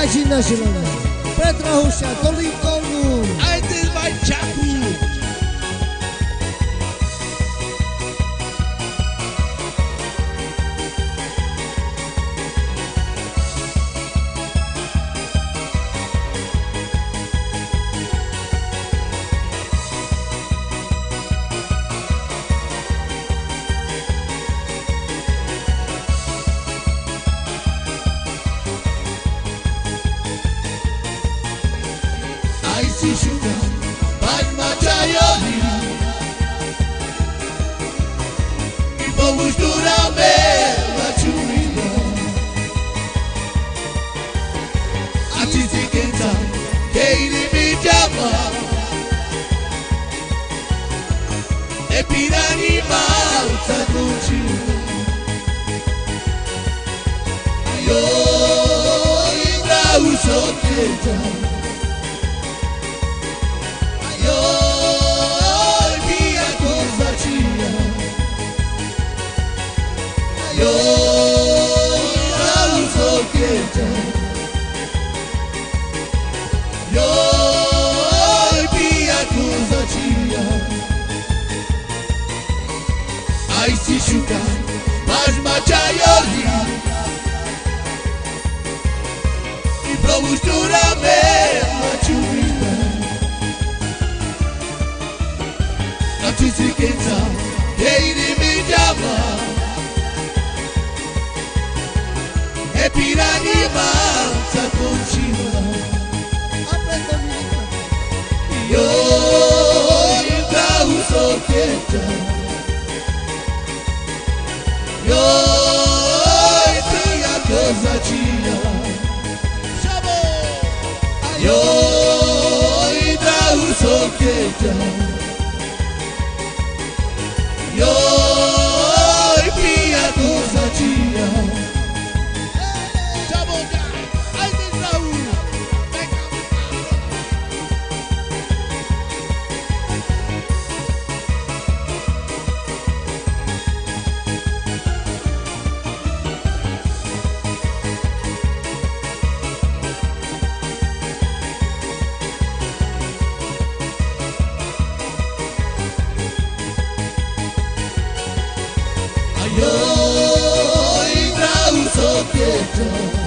Haji Nasional Petra Husha Tolikonu Aitil Bacaku Aisi Shuka Padma Jayoli E vamos durar bela churida A titi quenta Keiri me chama E pirani malta contigo Ayo Inda usoketa Ai se chuta, mas machayoli E vamos durar mesmo a chuvita A titi quenta, ele me chama E pirani mansa continua Io entra soqueta Oi, tinha coisa tinha Chamou Oi, da soqueta Oi, tinha coisa tinha Chamou, ai, tem saúde Io, intra un socchietto